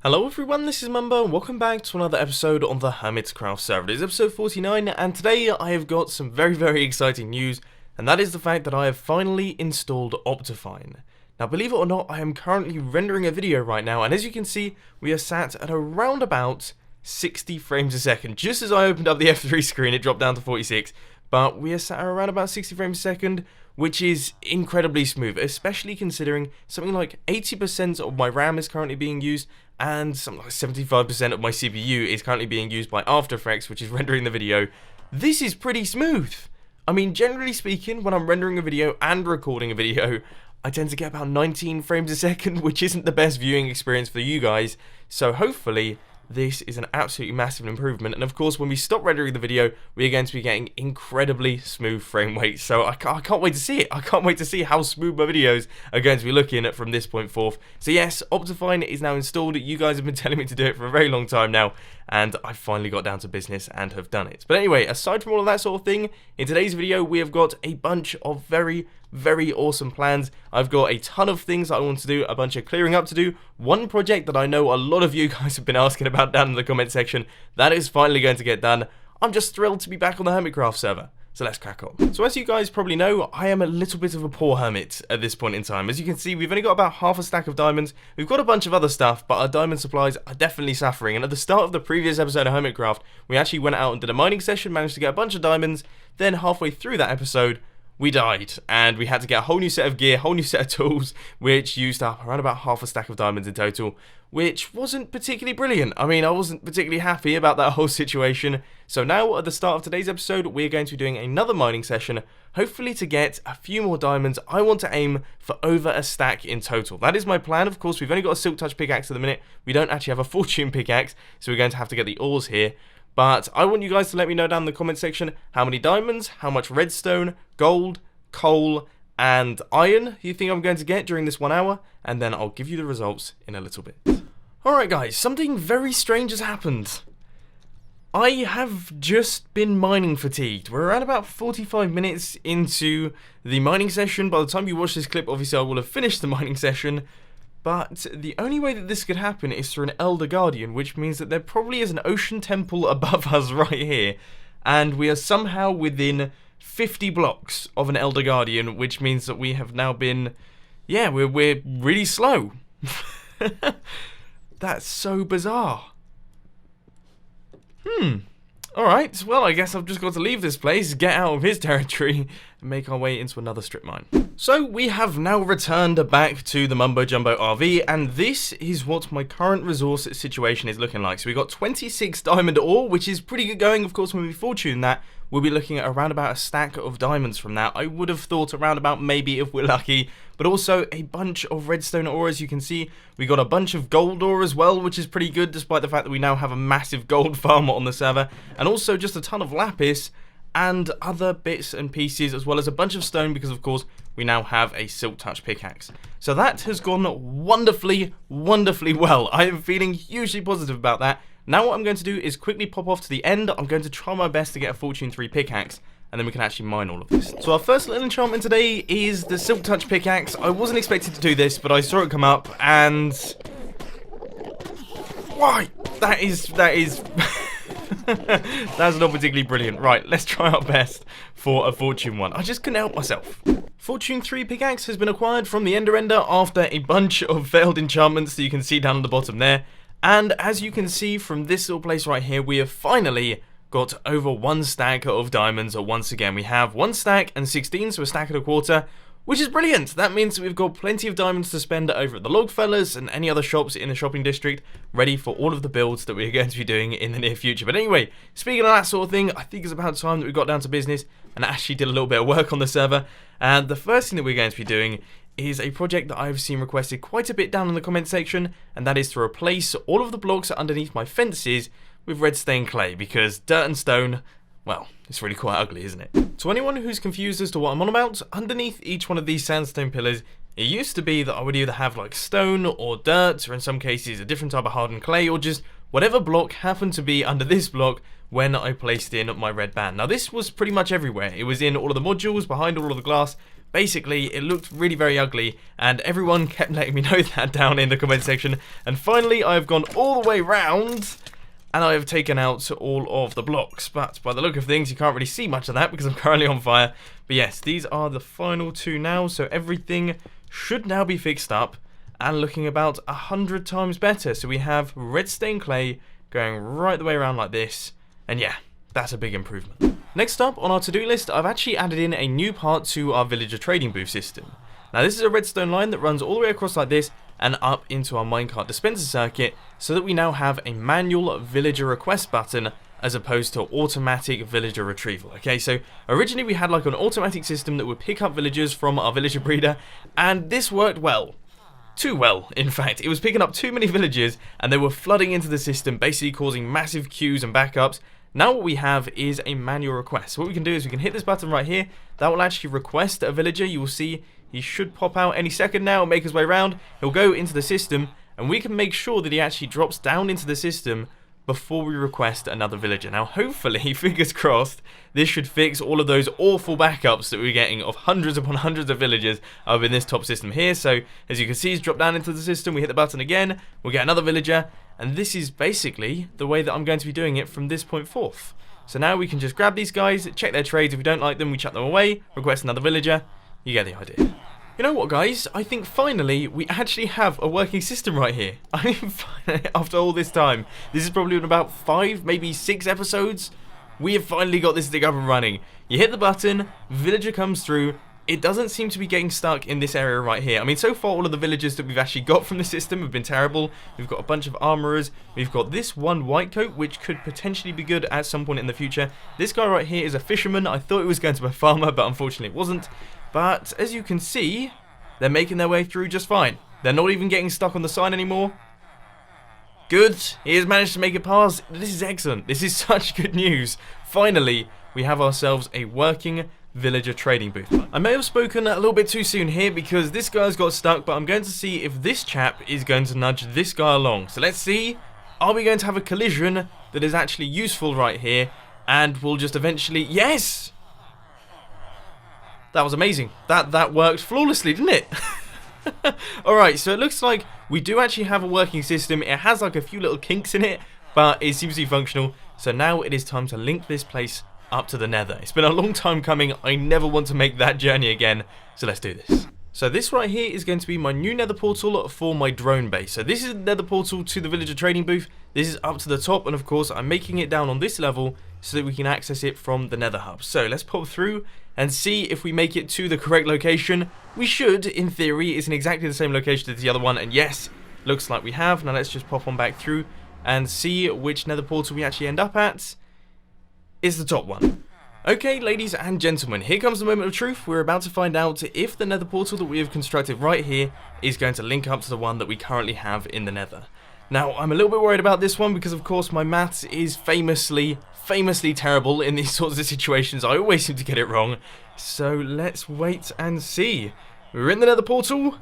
Hello everyone, this is Mumbo and welcome back to another episode on the Hermitcraft server. It is episode 49 and today I have got some very exciting news, and that is the fact that I have finally installed Optifine. Now believe it or not, I am currently rendering a video right now, and as you can see we are sat at around about 60 frames a second. Just as I opened up the F3 screen it dropped down to 46, but we are sat at around about 60 frames a second, which is incredibly smooth, especially considering something like 80% of my RAM is currently being used, and something like 75% of my CPU is currently being used by After Effects, which is rendering the video. This is pretty smooth. I mean, generally speaking, when I'm rendering a video and recording a video, I tend to get about 19 frames a second, which isn't the best viewing experience for you guys, so hopefully this is an absolutely massive improvement. And of course, when we stop rendering the video, we are going to be getting incredibly smooth frame rates. So I can't wait to see it. I can't wait to see how smooth my videos are going to be looking at from this point forth. So yes, Optifine is now installed. You guys have been telling me to do it for a very long time now, and I finally got down to business and have done it. But anyway, aside from all of that sort of thing, in today's video we have got a bunch of very awesome plans. I've got a ton of things that I want to do, a bunch of clearing up to do. One project that I know a lot of you guys have been asking about down in the comment section, that is finally going to get done. I'm just thrilled to be back on the Hermitcraft server. So let's crack on. So as you guys probably know, I am a little bit of a poor hermit at this point in time. As you can see, we've only got about half a stack of diamonds. We've got a bunch of other stuff, but our diamond supplies are definitely suffering. And at the start of the previous episode of Hermitcraft, we actually went out and did a mining session, managed to get a bunch of diamonds. Then halfway through that episode, we died, and we had to get a whole new set of gear, whole new set of tools, which used up around about half a stack of diamonds in total, which wasn't particularly brilliant. I mean, I wasn't particularly happy about that whole situation. So now, at the start of today's episode, we're going to be doing another mining session, hopefully to get a few more diamonds. I want to aim for over a stack in total. That is my plan. Of course, we've only got a Silk Touch pickaxe at the minute. We don't actually have a Fortune pickaxe, so we're going to have to get the ores here. But I want you guys to let me know down in the comment section how many diamonds, how much redstone, gold, coal, and iron you think I'm going to get during this 1 hour, and then I'll give you the results in a little bit. Alright guys, something very strange has happened. I have just been mining fatigued. We're around about 45 minutes into the mining session. By the time you watch this clip, obviously I will have finished the mining session. But the only way that this could happen is through an Elder Guardian, which means that there probably is an ocean temple above us right here. And we are somehow within 50 blocks of an Elder Guardian, which means that we have now been... yeah, we're really slow. That's so bizarre. Alright, well I guess I've just got to leave this place, get out of his territory, and make our way into another strip mine. So we have now returned back to the Mumbo-Jumbo RV, and this is what my current resource situation is looking like. So we got 26 diamond ore, which is pretty good going. Of course, when we fortune that, we'll be looking at around about a stack of diamonds from that. I would have thought around about maybe if we're lucky, but also a bunch of redstone ore. As you can see, we got a bunch of gold ore as well, which is pretty good despite the fact that we now have a massive gold farm on the server, and also just a ton of lapis and other bits and pieces, as well as a bunch of stone, because of course we now have a Silk Touch pickaxe. So that has gone wonderfully well. I am feeling hugely positive about that. Now what I'm going to do is quickly pop off to the end. I'm going to try my best to get a Fortune 3 pickaxe, and then we can actually mine all of this. So our first little enchantment today is the Silk Touch pickaxe. I wasn't expected to do this, but I saw it come up, and... why? That is... that's not particularly brilliant. Right, let's try our best for a Fortune 1. I just couldn't help myself. Fortune 3 pickaxe has been acquired from the Ender after a bunch of failed enchantments that you can see down at the bottom there. And as you can see from this little place right here, we have finally got over 1 stack of diamonds. Once again, we have 1 stack and 16, so a stack and a quarter, which is brilliant. That means that we've got plenty of diamonds to spend over at the Logfellas and any other shops in the shopping district, ready for all of the builds that we're going to be doing in the near future. But anyway, speaking of that sort of thing, I think it's about time that we got down to business and actually did a little bit of work on the server. And the first thing that we're going to be doing is a project that I've seen requested quite a bit down in the comment section, and that is to replace all of the blocks underneath my fences with red stained clay, because dirt and stone, well, it's really quite ugly, isn't it? To anyone who's confused as to what I'm on about, underneath each one of these sandstone pillars, it used to be that I would either have like stone or dirt, or in some cases a different type of hardened clay, or just whatever block happened to be under this block when I placed in my red band. Now this was pretty much everywhere. It was in all of the modules, behind all of the glass, Basically, it looked really very ugly, and everyone kept letting me know that down in the comment section. And finally, I have gone all the way round, and I have taken out all of the blocks. But by the look of things, you can't really see much of that because I'm currently on fire. But yes, these are the final two now, so everything should now be fixed up and looking about 100 times better. So we have redstone clay going right the way around like this, and yeah, that's a big improvement. Next up on our to-do list, I've actually added in a new part to our villager trading booth system. Now this is a redstone line that runs all the way across like this and up into our minecart dispenser circuit, so that we now have a manual villager request button as opposed to automatic villager retrieval. Okay, so originally we had like an automatic system that would pick up villagers from our villager breeder, and this worked well. Too well, in fact. It was picking up too many villagers and they were flooding into the system, basically causing massive queues and backups. Now what we have is a manual request. So what we can do is we can hit this button right here. That will actually request a villager. You will see he should pop out any second now and make his way around. He'll go into the system, and we can make sure that he actually drops down into the system before we request another villager. Now hopefully, fingers crossed, this should fix all of those awful backups that we're getting of hundreds upon hundreds of villagers up in this top system here. So as you can see, he's dropped down into the system. We hit the button again, we'll get another villager, and this is basically the way that I'm going to be doing it from this point forth. So now we can just grab these guys, check their trades. If we don't like them, we chuck them away, request another villager. You get the idea. You know what, guys? I think finally we actually have a working system right here. I mean, after all this time, this is probably been about 5, maybe 6 episodes. We have finally got this thing up and running. You hit the button, villager comes through. It doesn't seem to be getting stuck in this area right here. I mean, so far all of the villagers that we've actually got from the system have been terrible. We've got a bunch of armorers. We've got this one white coat, which could potentially be good at some point in the future. This guy right here is a fisherman. I thought it was going to be a farmer, but unfortunately it wasn't. But as you can see, they're making their way through just fine. They're not even getting stuck on the sign anymore. Good. He has managed to make it past. This is excellent. This is such good news. Finally, we have ourselves a working villager trading booth. I may have spoken a little bit too soon here because this guy's got stuck, but I'm going to see if this chap is going to nudge this guy along. So let's see. Are we going to have a collision that is actually useful right here? And we'll just eventually... Yes! That was amazing. That worked flawlessly, didn't it? Alright, so it looks like we do actually have a working system. It has like a few little kinks in it, but it seems to be functional. So now it is time to link this place up to the nether. It's been a long time coming. I never want to make that journey again. So let's do this. So this right here is going to be my new nether portal for my drone base. So this is the nether portal to the villager trading booth. This is up to the top, and of course I'm making it down on this level so that we can access it from the nether hub. So let's pop through and see if we make it to the correct location. We should, in theory. It's in exactly the same location as the other one, and yes, looks like we have. Now let's just pop on back through and see which nether portal we actually end up at. It's the top one. Okay, ladies and gentlemen, here comes the moment of truth. We're about to find out if the nether portal that we have constructed right here is going to link up to the one that we currently have in the nether. Now, I'm a little bit worried about this one because, of course, my maths is famously terrible in these sorts of situations. I always seem to get it wrong. So let's wait and see. We're in the nether portal.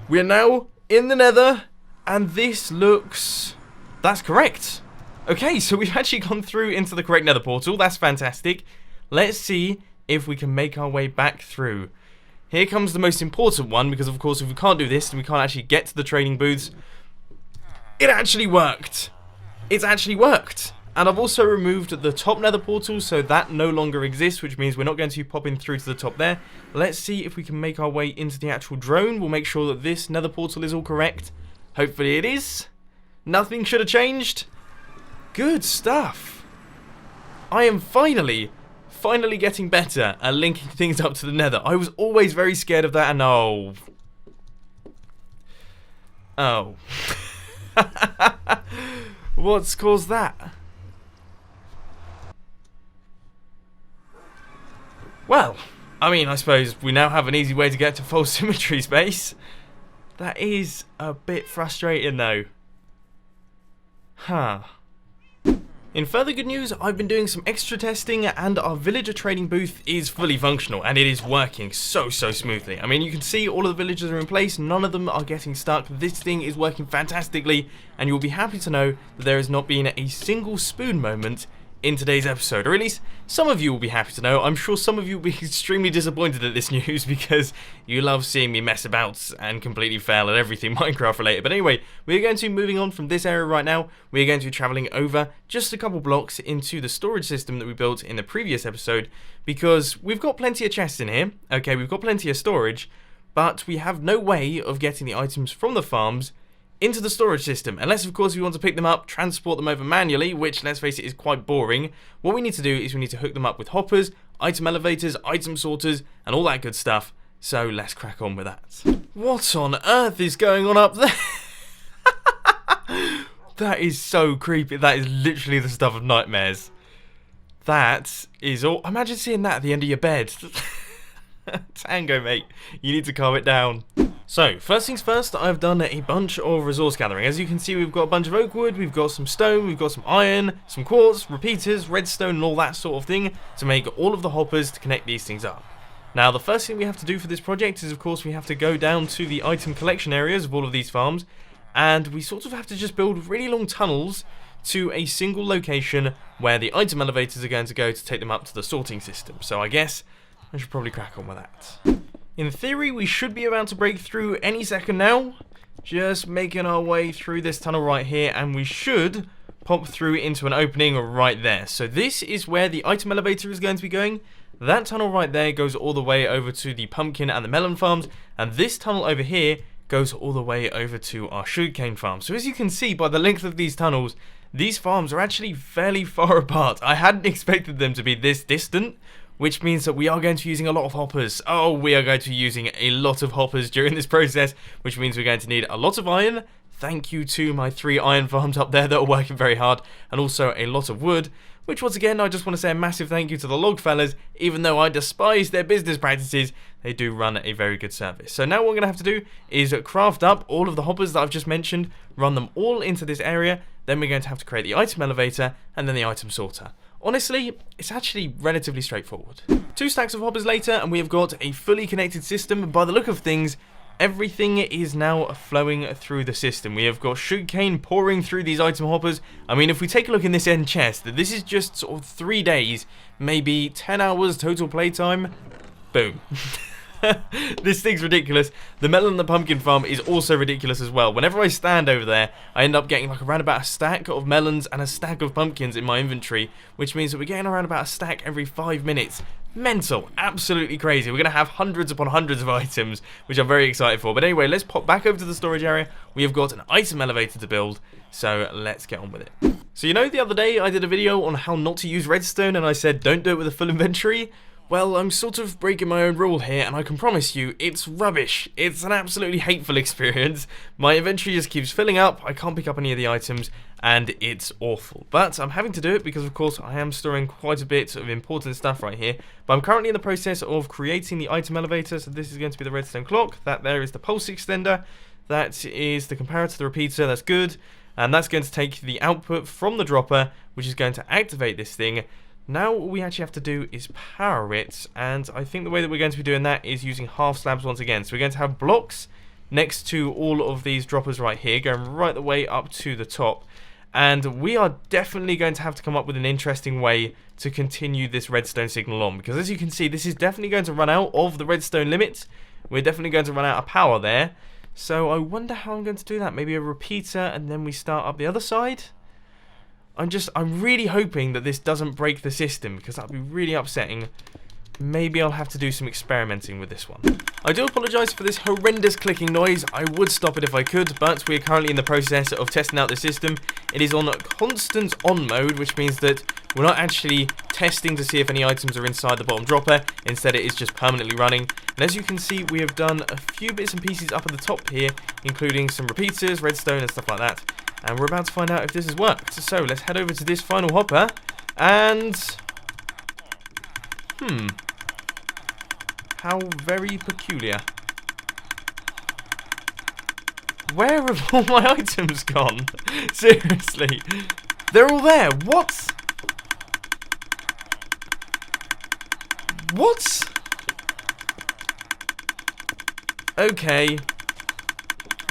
We are now in the nether, and this looks... That's correct. Okay, so we've actually gone through into the correct nether portal. That's fantastic. Let's see if we can make our way back through. Here comes the most important one, because of course if we can't do this, then we can't actually get to the trading booths. It actually worked. It's actually worked. And I've also removed the top nether portal, so that no longer exists, which means we're not going to be popping through to the top there. Let's see if we can make our way into the actual drone. We'll make sure that this nether portal is all correct. Hopefully it is. Nothing should have changed. Good stuff. I am finally getting better at linking things up to the nether. I was always very scared of that, and oh. What's caused that? Well, I mean, I suppose we now have an easy way to get to full symmetry space. That is a bit frustrating though. Huh. In further good news, I've been doing some extra testing and our villager trading booth is fully functional and it is working so smoothly. I mean, you can see all of the villagers are in place, none of them are getting stuck. This thing is working fantastically, and you'll be happy to know that there has not been a single spoon moment in today's episode, or at least some of you will be happy to know. I'm sure some of you will be extremely disappointed at this news because you love seeing me mess about and completely fail at everything Minecraft related. But anyway, we're going to be moving on from this area right now. We're going to be traveling over just a couple blocks into the storage system that we built in the previous episode, because we've got plenty of chests in here. Okay, we've got plenty of storage, but we have no way of getting the items from the farms into the storage system, unless of course we want to pick them up, transport them over manually, which, let's face it, is quite boring. What we need to do is we need to hook them up with hoppers, item elevators, item sorters, and all that good stuff. So let's crack on with that. What on earth is going on up there? That is so creepy. That is literally the stuff of nightmares. That is all. Imagine seeing that at the end of your bed. Tango, mate. You need to calm it down. So, first things first, I've done a bunch of resource gathering. As you can see, we've got a bunch of oak wood, we've got some stone, we've got some iron, some quartz, repeaters, redstone, and all that sort of thing to make all of the hoppers to connect these things up. Now, the first thing we have to do for this project is, of course, we have to go down to the item collection areas of all of these farms, and we sort of have to just build really long tunnels to a single location where the item elevators are going to go to take them up to the sorting system. So I guess I should probably crack on with that. In theory, we should be about to break through any second now. Just making our way through this tunnel right here, and we should pop through into an opening right there. So this is where the item elevator is going to be going. That tunnel right there goes all the way over to the pumpkin and the melon farms, and this tunnel over here goes all the way over to our sugarcane farm. So as you can see by the length of these tunnels, these farms are actually fairly far apart. I hadn't expected them to be this distant, which means that we are going to be using a lot of hoppers. Oh, we are going to be using a lot of hoppers during this process, which means we're going to need a lot of iron. Thank you to my 3 iron farms up there that are working very hard, and also a lot of wood, which once again, I just want to say a massive thank you to the log fellas. Even though I despise their business practices, they do run a very good service. So now what we're going to have to do is craft up all of the hoppers that I've just mentioned, run them all into this area, then we're going to have to create the item elevator, and then the item sorter. Honestly, it's actually relatively straightforward. 2 stacks of hoppers later, and we have got a fully connected system. By the look of things, everything is now flowing through the system. We have got sugarcane pouring through these item hoppers. I mean, if we take a look in this end chest, this is just sort of 3 days, maybe 10 hours total playtime. Boom. This thing's ridiculous. The melon and the pumpkin farm is also ridiculous as well. Whenever I stand over there, I end up getting like around about a stack of melons and a stack of pumpkins in my inventory, which means that we're getting around about a stack every 5 minutes. Mental. Absolutely crazy. We're going to have hundreds upon hundreds of items, which I'm very excited for. But anyway, let's pop back over to the storage area. We have got an item elevator to build, so let's get on with it. So you know, the other day I did a video on how not to use redstone, and I said don't do it with a full inventory. Well, I'm sort of breaking my own rule here, and I can promise you, it's rubbish. It's an absolutely hateful experience. My inventory just keeps filling up, I can't pick up any of the items, and it's awful. But I'm having to do it because, of course, I am storing quite a bit of important stuff right here. But I'm currently in the process of creating the item elevator, so this is going to be the redstone clock. That there is the pulse extender. That is the comparator, the repeater, that's good. And that's going to take the output from the dropper, which is going to activate this thing. Now what we actually have to do is power it, and I think the way that we're going to be doing that is using half slabs once again. So we're going to have blocks next to all of these droppers right here, going right the way up to the top. And we are definitely going to have to come up with an interesting way to continue this redstone signal on, because as you can see, this is definitely going to run out of the redstone limit. We're definitely going to run out of power there. So I wonder how I'm going to do that. Maybe a repeater, and then we start up the other side? I'm really hoping that this doesn't break the system, because that would be really upsetting. Maybe I'll have to do some experimenting with this one. I do apologise for this horrendous clicking noise. I would stop it if I could, but we are currently in the process of testing out the system. It is on constant on mode, which means that we're not actually testing to see if any items are inside the bottom dropper. Instead, it is just permanently running. And as you can see, we have done a few bits and pieces up at the top here, including some repeaters, redstone, and stuff like that. And we're about to find out if this has worked. So let's head over to this final hopper, and how very peculiar. Where have all my items gone? Seriously. They're all there. What? What? Okay.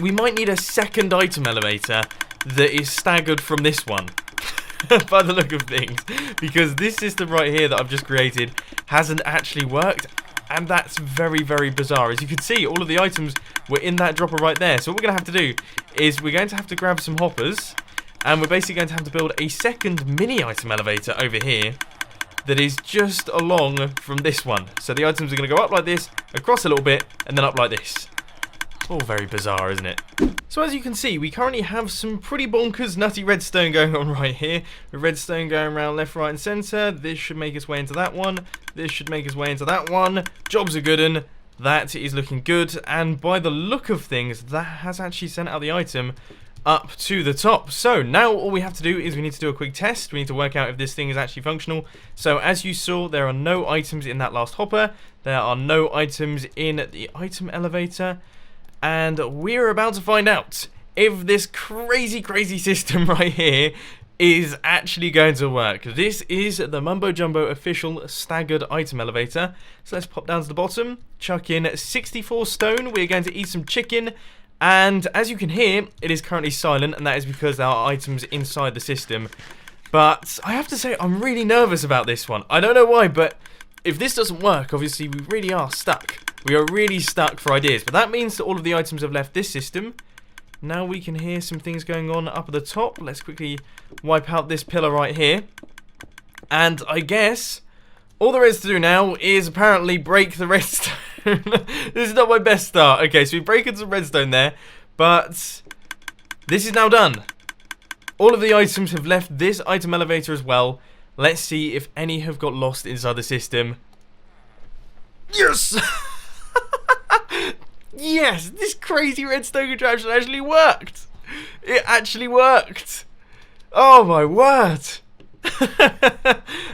We might need a second item elevator that is staggered from this one. by the look of things, because this system right here that I've just created hasn't actually worked, and that's very, very bizarre. As you can see, all of the items were in that dropper right there. So what we're going to have to do is we're going to have to grab some hoppers, and we're basically going to have to build a second mini item elevator over here that is just along from this one. So the items are going to go up like this, across a little bit, and then up like this. All very bizarre, isn't it? So as you can see, we currently have some pretty bonkers nutty redstone going on right here. With redstone going around left, right, and centre. This should make its way into that one. This should make its way into that one. Job's a good one. That is looking good. And by the look of things, that has actually sent out the item up to the top. So now all we have to do is we need to do a quick test. We need to work out if this thing is actually functional. So as you saw, there are no items in that last hopper. There are no items in the item elevator. And we're about to find out if this crazy, crazy system right here is actually going to work. This is the Mumbo-Jumbo official staggered item elevator. So let's pop down to the bottom, chuck in 64 stone. We're going to eat some chicken. And as you can hear, it is currently silent, and that is because there are items inside the system. But I have to say, I'm really nervous about this one. I don't know why, but if this doesn't work, obviously we really are stuck. We are really stuck for ideas, but that means that all of the items have left this system. Now we can hear some things going on up at the top. Let's quickly wipe out this pillar right here. And I guess all there is to do now is apparently break the redstone. This is not my best start. Okay, so we break into some redstone there, but this is now done. All of the items have left this item elevator as well. Let's see if any have got lost inside the system. Yes! Yes, this crazy redstone contraption actually worked. It actually worked. Oh my word.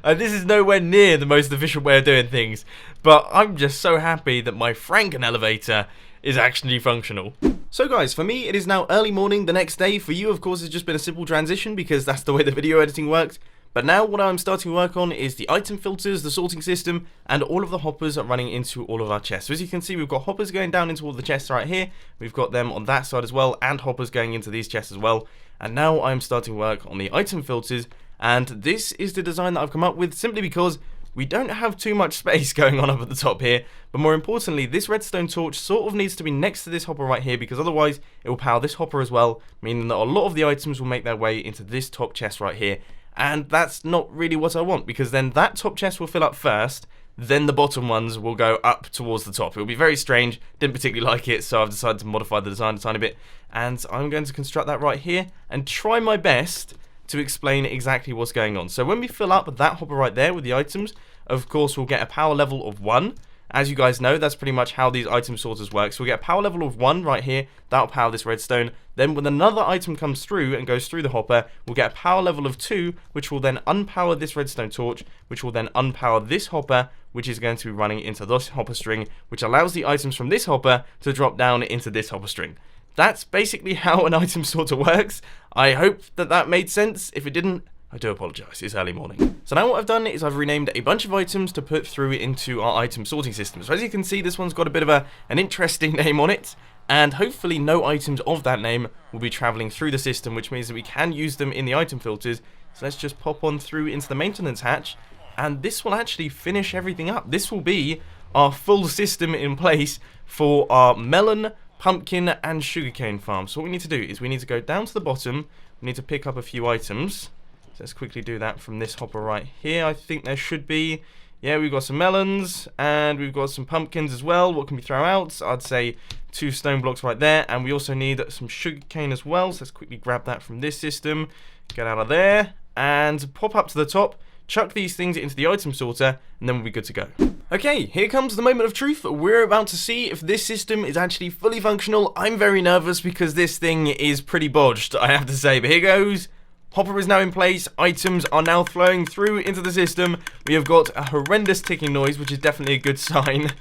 This is nowhere near the most efficient way of doing things, but I'm just so happy that my Franken elevator is actually functional. So guys, for me it is now early morning the next day. For you, of course, it's just been a simple transition because that's the way the video editing works. But now what I'm starting to work on is the item filters, the sorting system, and all of the hoppers are running into all of our chests. So as you can see, we've got hoppers going down into all the chests right here. We've got them on that side as well, and hoppers going into these chests as well. And now I'm starting work on the item filters, and this is the design that I've come up with simply because we don't have too much space going on up at the top here. But more importantly, this redstone torch sort of needs to be next to this hopper right here, because otherwise it will power this hopper as well, meaning that a lot of the items will make their way into this top chest right here. And that's not really what I want, because then that top chest will fill up first, then the bottom ones will go up towards the top. It will be very strange, didn't particularly like it, so I've decided to modify the design a tiny bit. And I'm going to construct that right here and try my best to explain exactly what's going on. So when we fill up that hopper right there with the items, of course we'll get a power level of 1. As you guys know, that's pretty much how these item sorters work. So we'll get a power level of 1 right here. That'll power this redstone. Then when another item comes through and goes through the hopper, we'll get a power level of 2, which will then unpower this redstone torch, which will then unpower this hopper, which is going to be running into this hopper string, which allows the items from this hopper to drop down into this hopper string. That's basically how an item sorter works. I hope that that made sense. If it didn't, I do apologise, it's early morning. So now what I've done is I've renamed a bunch of items to put through into our item sorting system. So as you can see, this one's got a bit of an interesting name on it, and hopefully no items of that name will be travelling through the system, which means that we can use them in the item filters. So let's just pop on through into the maintenance hatch, and this will actually finish everything up. This will be our full system in place for our melon, pumpkin, and sugarcane farm. So what we need to do is we need to go down to the bottom, we need to pick up a few items. Let's quickly do that from this hopper right here. I think there should be, yeah, we've got some melons and we've got some pumpkins as well. What can we throw out? I'd say 2 stone blocks right there, and we also need some sugarcane as well. So let's quickly grab that from this system, get out of there, and pop up to the top, chuck these things into the item sorter, and then we'll be good to go. Okay, here comes the moment of truth. We're about to see if this system is actually fully functional. I'm very nervous because this thing is pretty bodged, I have to say, but here goes. Hopper is now in place, items are now flowing through into the system. We have got a horrendous ticking noise, which is definitely a good sign.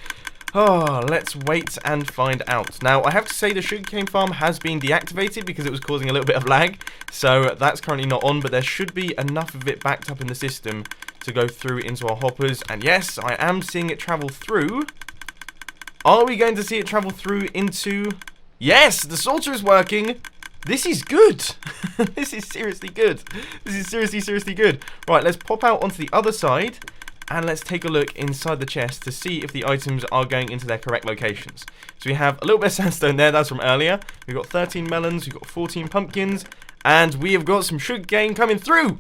Oh, let's wait and find out. Now, I have to say the sugarcane farm has been deactivated because it was causing a little bit of lag. So that's currently not on, but there should be enough of it backed up in the system to go through into our hoppers. And yes, I am seeing it travel through. Are we going to see it travel through into... Yes, the sorter is working. This is good. This is seriously good. This is seriously good. Right, let's pop out onto the other side. And let's take a look inside the chest to see if the items are going into their correct locations. So we have a little bit of sandstone there, that's from earlier. We've got 13 melons, we've got 14 pumpkins, and we have got some sugarcane coming through.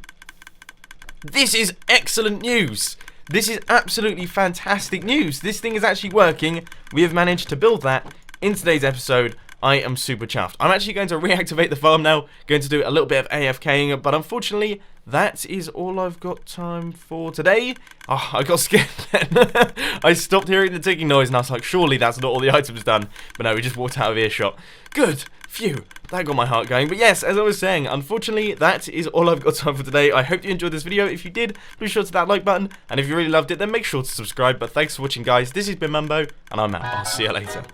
This is excellent news. This is absolutely fantastic news. This thing is actually working. We have managed to build that in today's episode. I am super chuffed. I'm actually going to reactivate the farm now, going to do a little bit of AFKing, but unfortunately, that is all I've got time for today. Oh, I got scared then. I stopped hearing the ticking noise and I was like, surely that's not all the items done. But no, we just walked out of earshot. Good. Phew. That got my heart going. But yes, as I was saying, unfortunately, that is all I've got time for today. I hope you enjoyed this video. If you did, be sure to hit that like button. And if you really loved it, then make sure to subscribe. But thanks for watching, guys. This has been Mumbo, and I'm out. I'll see you later.